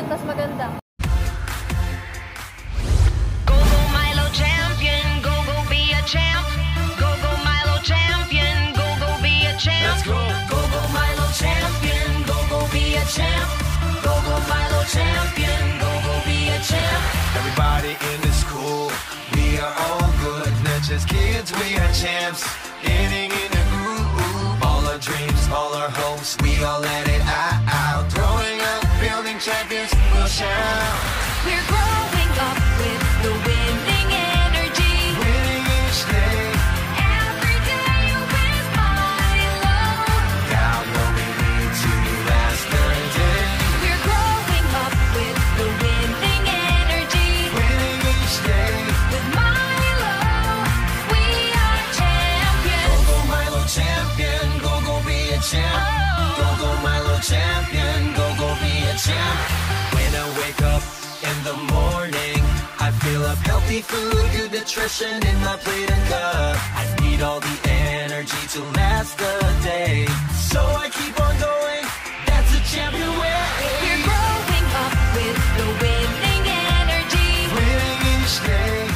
yan, mas maganda. Go go Milo champion, go go be a champ. Go go Milo champion, go go be a champ. Let's go. Go go Milo champion, go go be a champ. Go go Milo champion, go go be a champ. Everybody in the school, we are all good, not just kids, we are champs. Getting in the groove, all our dreams, all our hopes, we all let it out. Growing up, building champions, we'll shout. We're growing up with the winning energy. Winning each day, Every day with Milo. got what we need to last the day. We're growing up with the winning energy. Winning each day, With Milo, we are champions. go Milo champion, go be a champ. Go Milo champion, go be a champ. When I wake up in the morning, I fill up healthy food, good nutrition in my plate and cup. I need all the energy to last the day, so I keep on going. That's a champion way. We're growing up with the winning energy. Winning each day.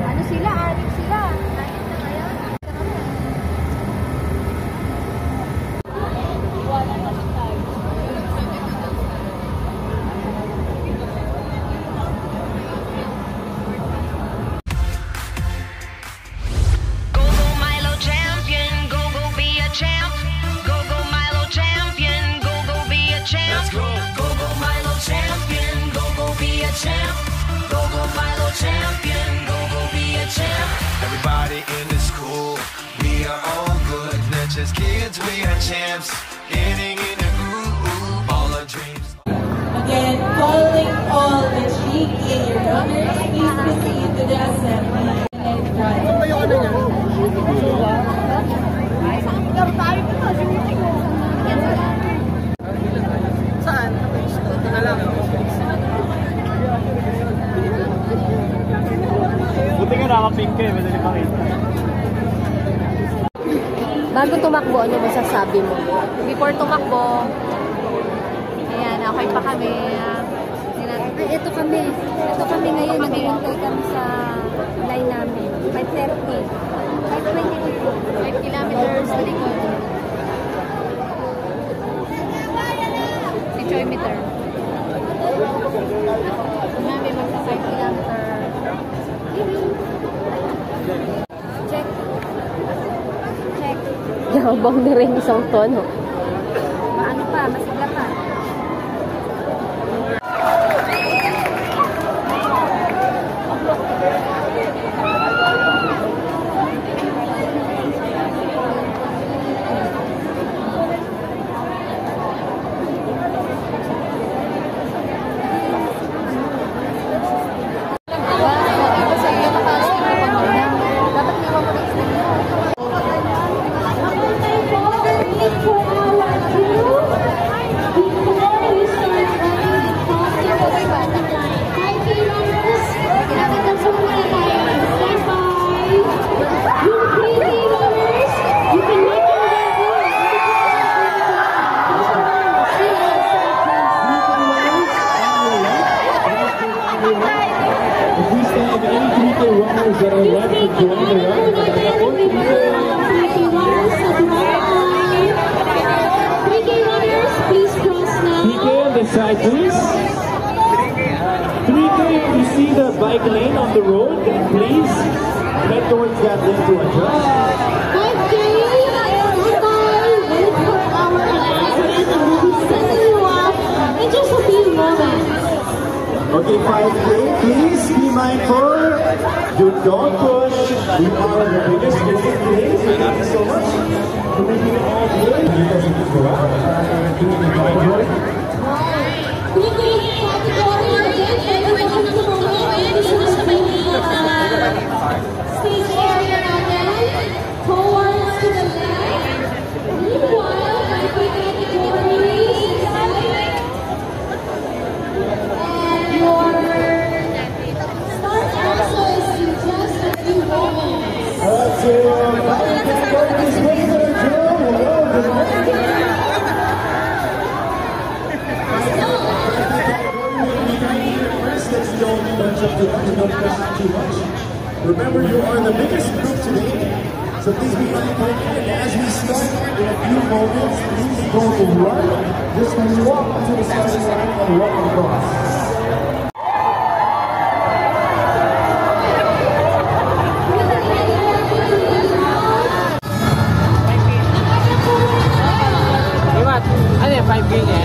Ano sila? Adik sila. Kain na ngayon. Go go Milo champion, go go be a champ. Go go Milo champion, go go be a champ. Let's go. Go Milo champion, go be a champ. Go Milo champion, go be a champ. Everybody in the school, we are all good, not just kids, we are champs. Getting in the groove, all our dreams. Again, calling all the GK runners, please proceed to the assembly. Saan? Ito na lang. Buti nga nakapink ka eh, madali makita. Bago tumakbo, ano masasabi mo? Before tumakbo, ayan, okay pa kami. Ito kami. Ito kami ngayon. Naghihintay kami sa line namin. 5:30. 5 kilometers sa likod. Si Choy Meter. Namin magsa 5 kilometer. Check. Check. Yabang na rin isang tono. Maano pa? Masigla pa. Side, please. 3K, if you see the bike lane on the road, please head towards that lane to adjust. 5K, wait for our announcement and we'll be sending you up in just a few moments. Okay, 5K, please be mindful. You don't push. We are the biggest group today. Thank you so much for making it all good. You guys can go out. Doing the joy. Stage area natin, towards to the left. Meanwhile, by category, Remember, you are the biggest group today, so please be mindful. And as we start in a few moments, please don't run. Just walk to the starting line and walk across. Ano yung 5K niya?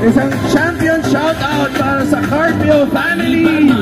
Isang champion shoutout para sa Carpio family!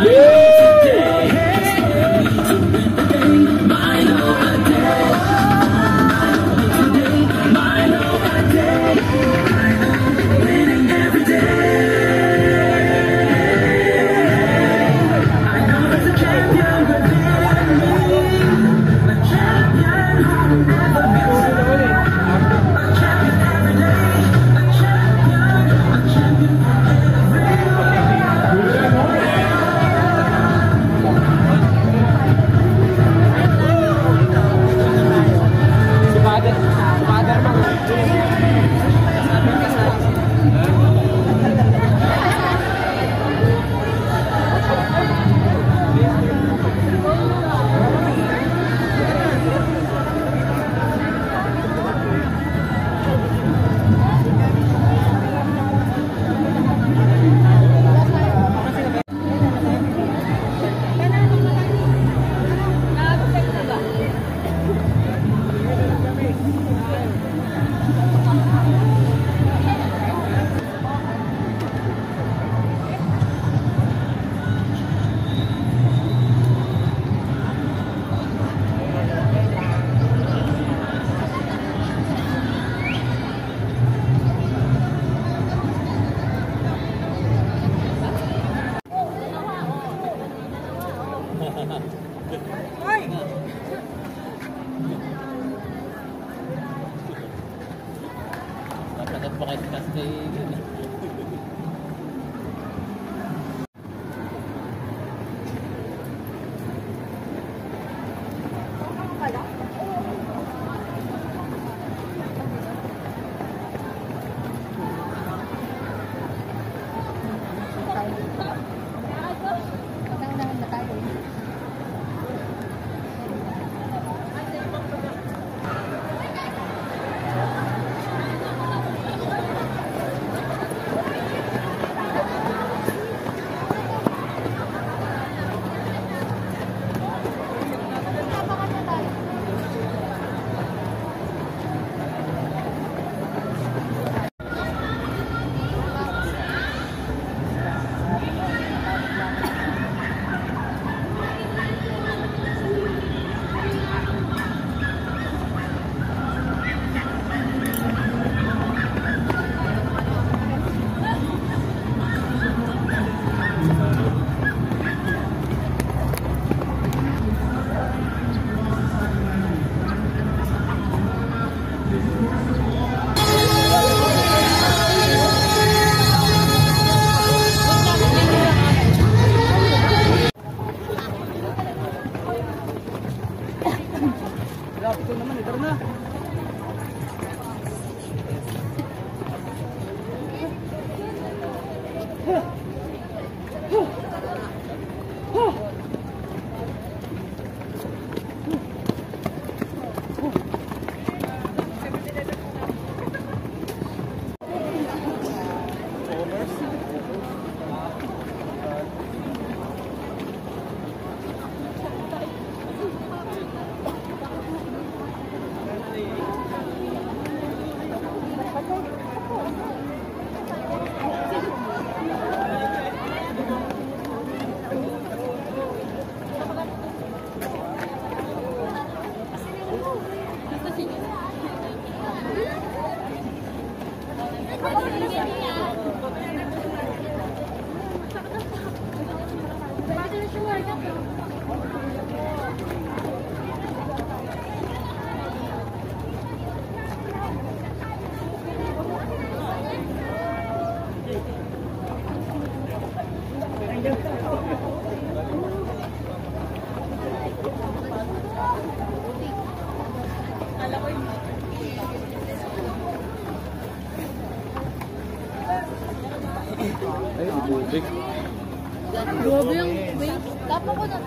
Grabe yung wait. Tapo ko na.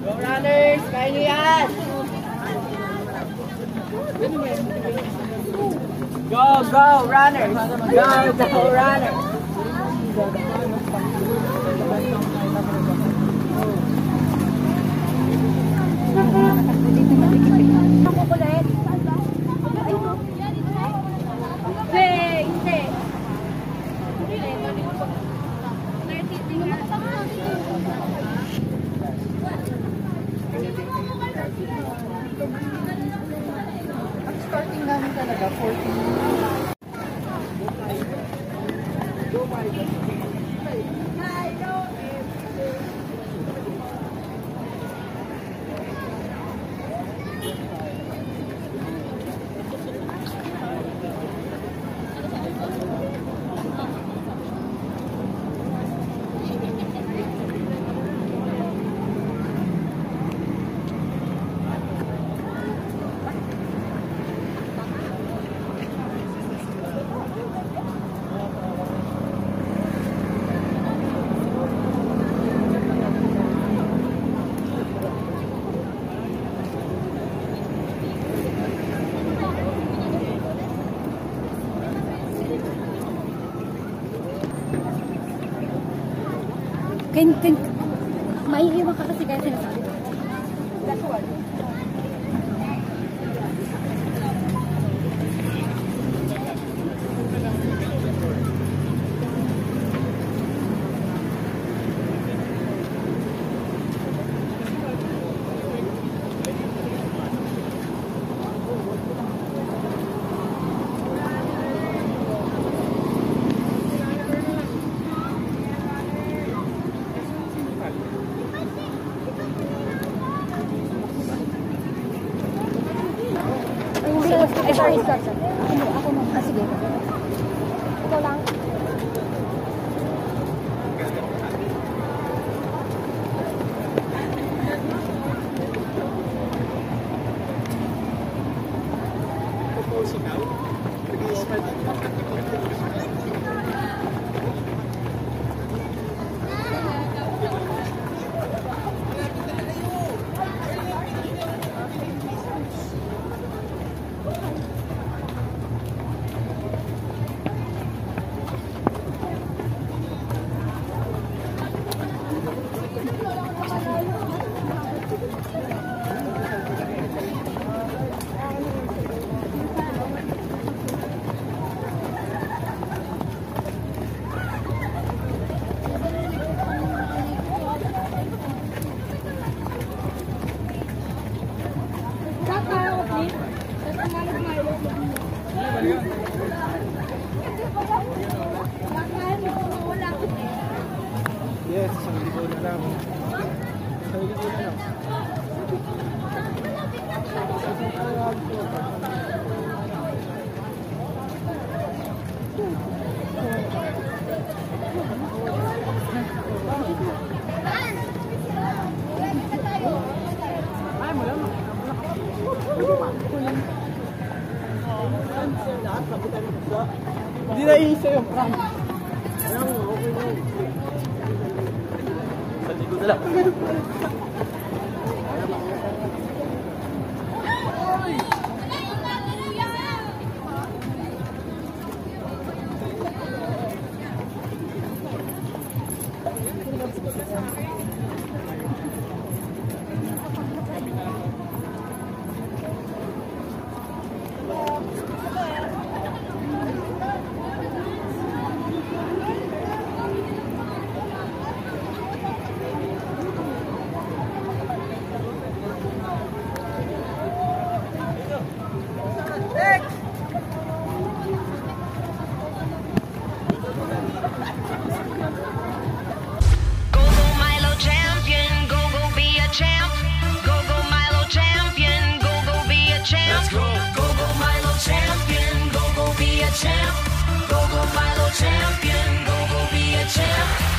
Go runners! Kaya nyo yan! Go, go, runners! Go, go, runners! Starting namin talaga, 14. Maiiwan ka kasi kaya sinasabi. That's one. Sorry. Ako mo. Sige. Ito lang. Yes, isang libo na lang. Isang libo na lang. Hindi na iisa yung prank. Alam mo, okay na yun. Sa ligo na lang.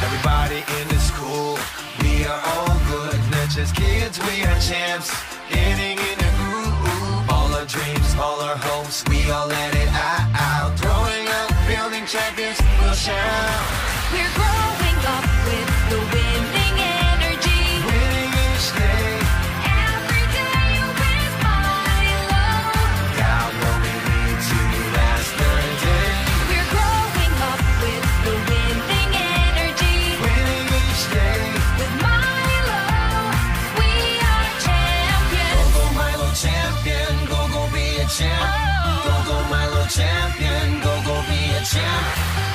Everybody in the school, we are all good, not just kids, we are champs. Getting in a groove, all our dreams, all our hopes, we all let it out. Growing up, building champions, we'll shout. We're growing up with the winning energy. Winning each day, Every day with Milo. got what we need to last the day. We're growing up with the winning energy. Winning each day, With Milo, we are champions. go Milo champion, go be a champ. Go Milo champion, go be a champ.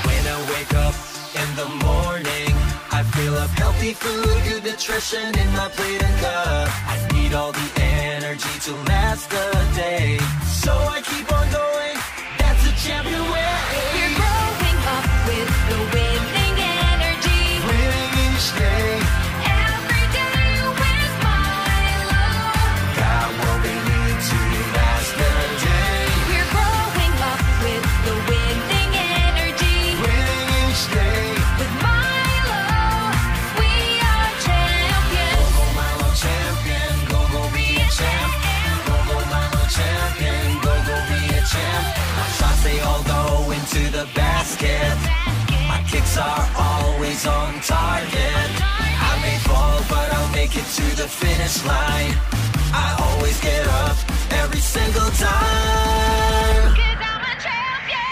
When I wake up in the morning, I feel up healthy food, good nutrition in my plate and cup. I need all the energy to last the day, so I keep on going. That's a champion way. We're growing up with the winning energy. Winning each day, Every day with Milo. got what we need to last the day. We're growing up with the winning energy. Winning each day, With Milo, we are champions. go Milo champion, go be a champ. Go Milo champion, go be a champ. My shots they all go into the basket. My kicks are always on target. I may fall, but I'll make it to the finish line. I always get up every single time. 'Cause I'm a champion.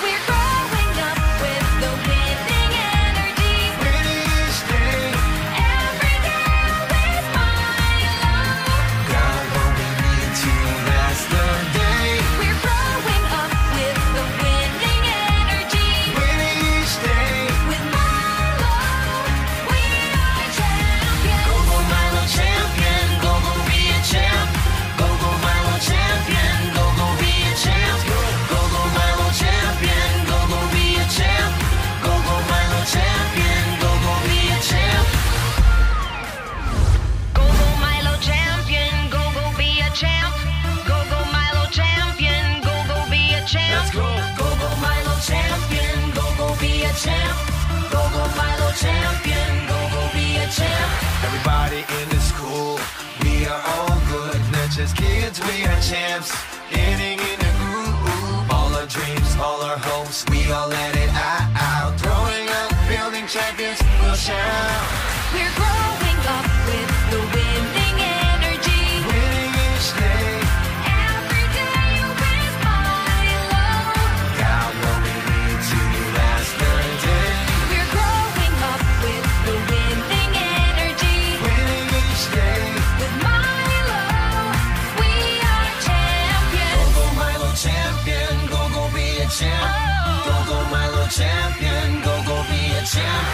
We're growing up with the winning energy. Winning each day, Every day with Milo. got what we need to last the day. We're growing up with the winning energy. Winning each day, With Milo, we are champions. go Milo champion, go be a champ. Go Milo champion, go be a champ. Go Milo champion, go be a champ. Go Milo champion, go be a champ. Go Milo champion, go be a champ. Go Milo champion, go be a champ. Let's go Milo champion, go be a champ. Go Milo champion, go be a champ. Everybody in the school, we are all good, not just kids, we are champs. Getting in a groove. All our dreams, all our hopes, we all let it out. Growing up, building champions, we'll shout. We're growing up with the winning energy. Winning each day. Every day with Milo. Got what we need to last the day. We're growing up with the winning energy. Winning each day. With Milo, we are champions. Go Milo champion, go be a champ. Go Milo champion, go be a champ.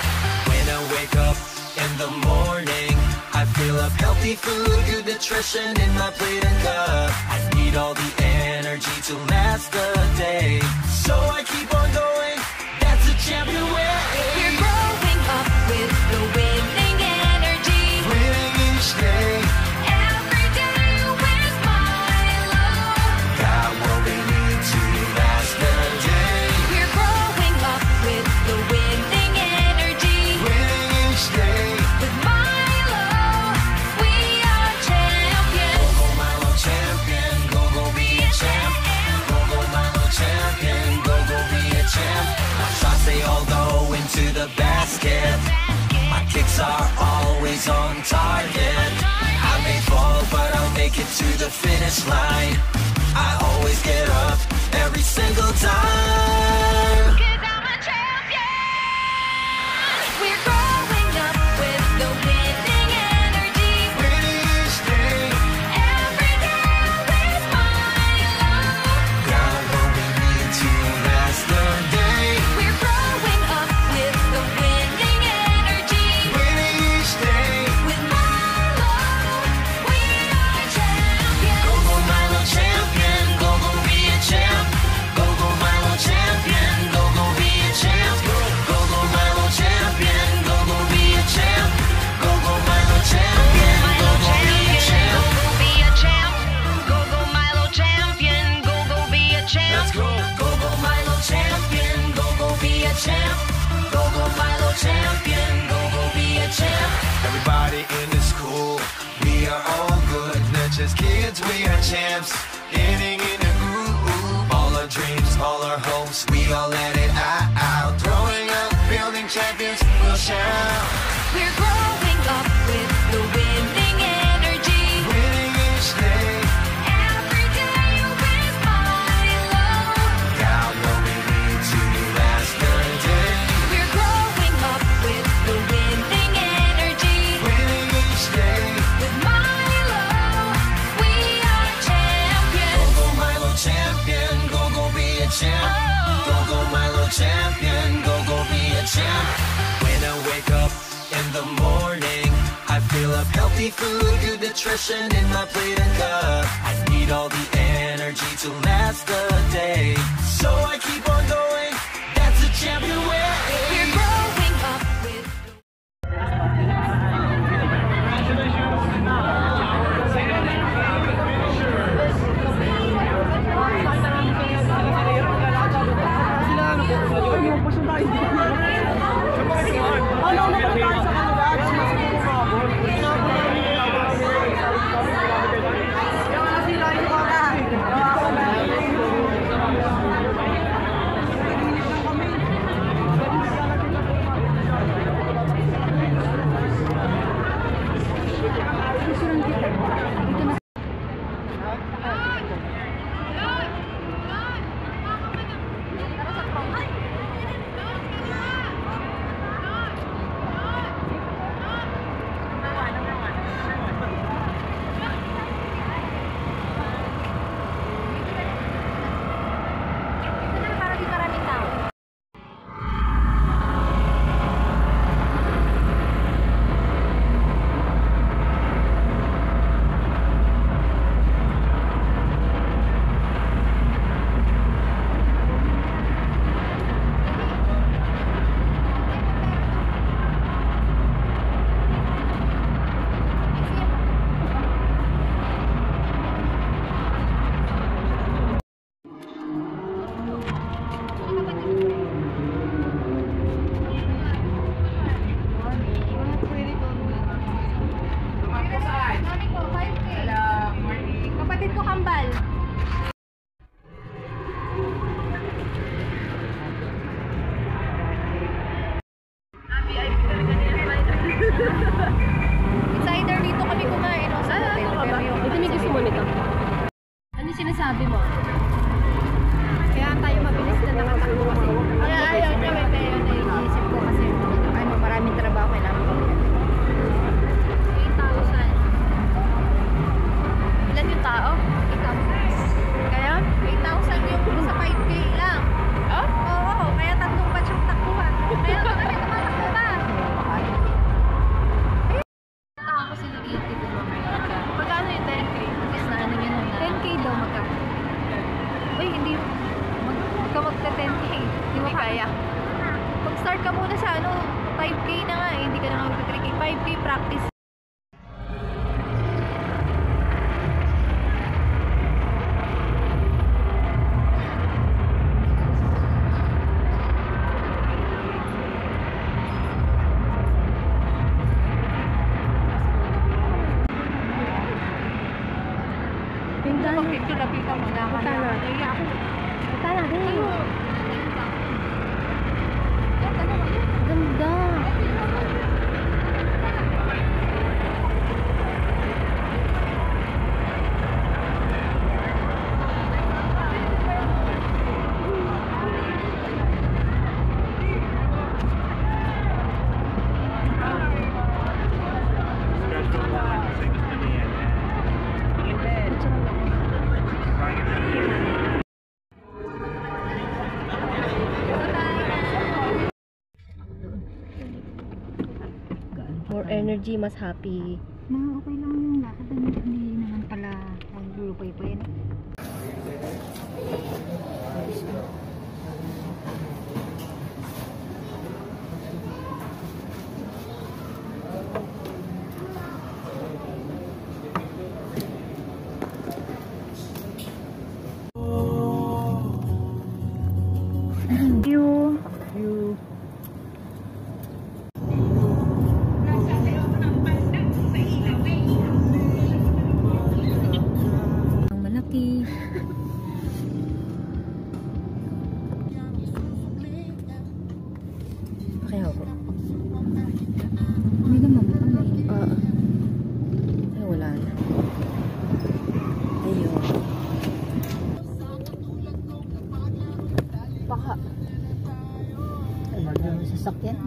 When I wake up in the morning, I fill up healthy food, good nutrition in my plate and cup. I need all the energy to last the day, so I keep on going. That's a champion way. We're growing up with the winning energy. Winning each day. Every day with Milo. Got what we need to last the day. We're growing up with the winning energy. Winning each day. With Milo, we are champions. Go Milo champion, go be a champ. Go Milo champion, go be a champ. My shots they all go into the basket. My kicks are always on target. I may fall, but I'll make it to the finish line. I always get up every single time. 'Cause I'm a champion. We're growing up with the winning energy. Winning each day. Every day with Milo. Got what we need to last the day. We're growing up with the winning energy. Winning each day. With Milo, we are champions. Go Milo champion, go be a champ. Go Milo champion, go be a champ. Go Milo champion, go be a champ. Go Milo champion, Milo go be a champ. be a champ. Go Milo champion. Go be a champ. Let's go. Go Milo champion, go be a champ. Go Milo champion, go be a champ. Everybody in the school, we are all good, not just kids, we are champs. Getting in a groove. All our dreams, all our hopes, we all let it out. Growing up, building champions, we'll shout. We're growing up with the winning energy. Winning each day. Every day with Milo. Got what we need to last the day. We're growing up with the winning energy. Winning each day. With Milo, we are champions. Go Milo champion, go be a champ. Go Milo champion, go be a champ. When I wake up in the morning, I fill up healthy food, good nutrition in my plate and cup. I need all the energy to last the day, so I keep on going. That's a champion way. We're growing up with sinabi mo? Kaya tayo mabilis na nakatakbo kasi. Kaya ayaw niya, may yun naiisip ko kasi ano, maraming trabaho kailangan ko. 8,000. Ilan yung tao? 8,000. Kaya? 8,000 yung sa 5K lang. Oh? Oo, kaya tatlong batch yung takbuhan. Kaya kami tumatakbo ba? Ako sila dito. Magkano yung 10K? Is na ano yun? 10K daw magkano? Uy, hindi. Huwag ka magka-10K. Hindi mo kaya. Pag-start ka muna sa ano, 5K na nga eh. Hindi ka na nga magka-3K. 5K practice. Lapitan mo na ka na. Kaya ako. Bata na din. Ganda. More energy, mas happy. Okay lang yung lakad. Hindi naman pala naglulupay pa yan. Kaya ako. May naman ba? Ay, wala na. Ayun. Baka. Ay, magandang sasakyan.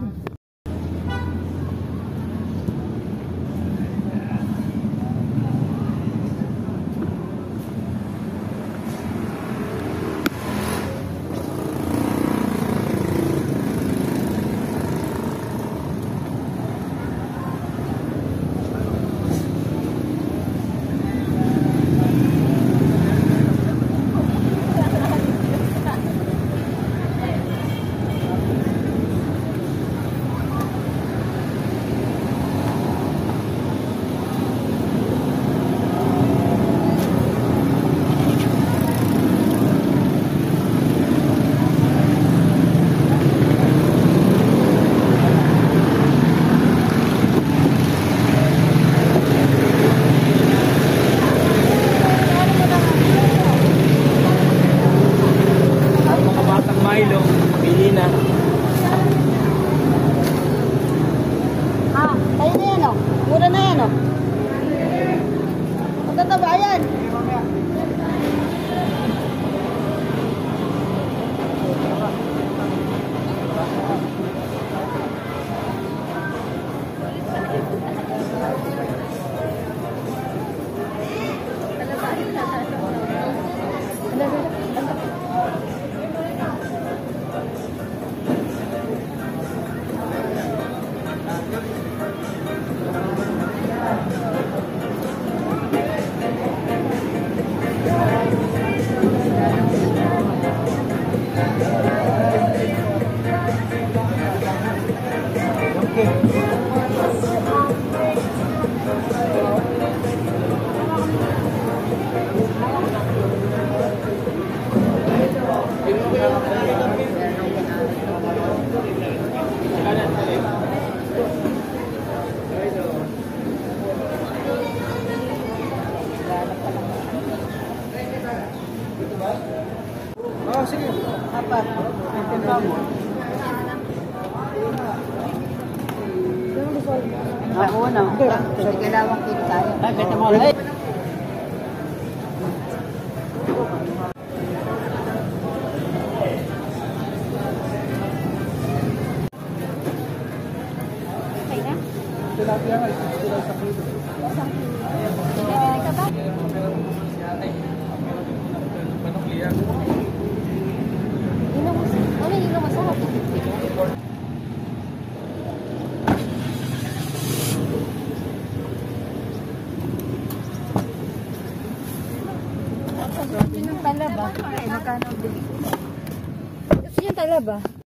Mura na yan, oh. Maganda ba yan? Oh, sige. Apat. Itinda mo. Oo na. Sige, kailangan kita tayo. Ay, ganda mo. Bibili ka ba? Inom mo sa happy. Yung talaba. Magkano bili? Gusto yung talaba?